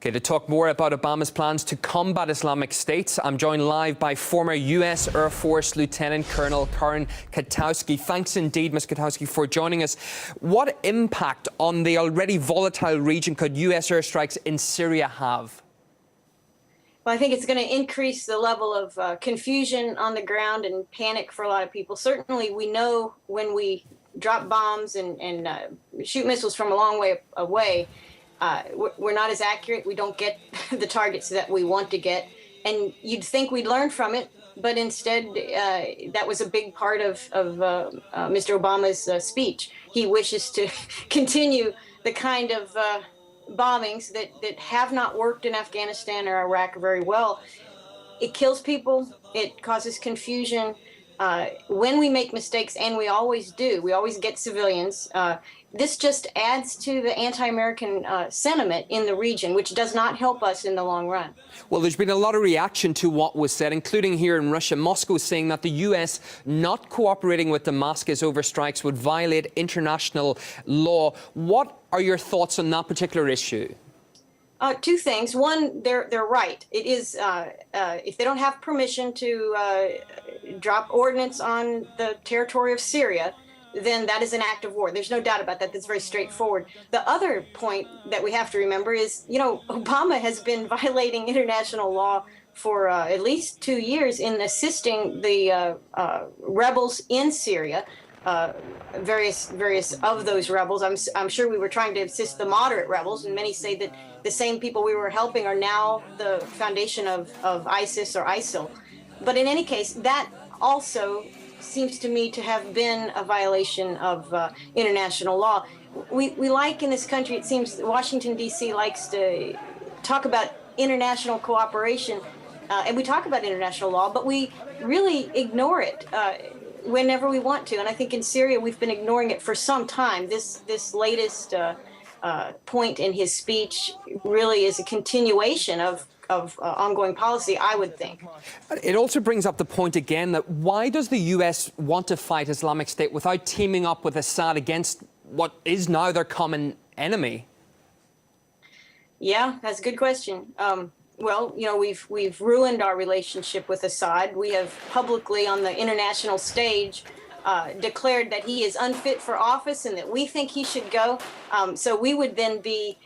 Okay, to talk more about Obama's plans to combat Islamic State, I'm joined live by former U.S. Air Force Lieutenant Colonel Karen Kwiatkowski. Thanks indeed, Ms. Kwiatkowski, for joining us. What impact on the already volatile region could U.S. airstrikes in Syria have? Well, I think it's going to increase the level of confusion on the ground and panic for a lot of people. Certainly, we know when we drop bombs and shoot missiles from a long way away, we're not as accurate. We don't get the targets that we want to get. And you'd think we'd learn from it, but instead, that was a big part of Mr. Obama's speech. He wishes to continue the kind of bombings that have not worked in Afghanistan or Iraq very well. It kills people. It causes confusion. When we make mistakes, and we always do, we always get civilians, this just adds to the anti-American sentiment in the region, which does not help us in the long run. Well, there's been a lot of reaction to what was said, including here in Russia. Moscow saying that the U.S. not cooperating with Damascus over strikes would violate international law. What are your thoughts on that particular issue? Two things. One, they're right. It is, if they don't have permission to drop ordnance on the territory of Syria, then that is an act of war. There's no doubt about that. That's very straightforward. The other point that we have to remember is, you know, Obama has been violating international law for at least 2 years in assisting the rebels in Syria. Various of those rebels. I'm sure we were trying to assist the moderate rebels, and many say that the same people we were helping are now the foundation of ISIS or ISIL. But in any case, that also seems to me to have been a violation of international law. We like in this country, it seems Washington, D.C. likes to talk about international cooperation, and we talk about international law, but we really ignore it whenever we want to. And I think in Syria, we've been ignoring it for some time. This latest point in his speech really is a continuation of ongoing policy, I would think. It also brings up the point again that why does the U.S. want to fight Islamic State without teaming up with Assad against what is now their common enemy? Yeah, that's a good question. Well, you know, we've ruined our relationship with Assad. We have publicly on the international stage declared that he is unfit for office and that we think he should go. So we would then be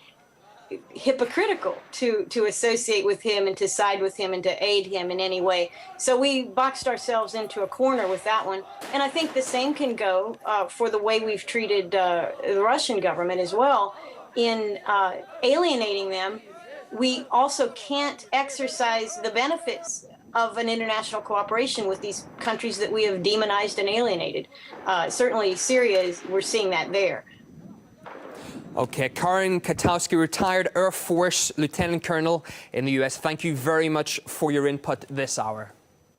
hypocritical to associate with him and to side with him and to aid him in any way. So we boxed ourselves into a corner with that one. And I think the same can go for the way we've treated the Russian government as well in alienating them. We also can't exercise the benefits of an international cooperation with these countries that we have demonized and alienated. Certainly Syria, we're seeing that there. Okay, Karen Kwiatkowski, retired Air Force Lieutenant Colonel in the U.S. Thank you very much for your input this hour.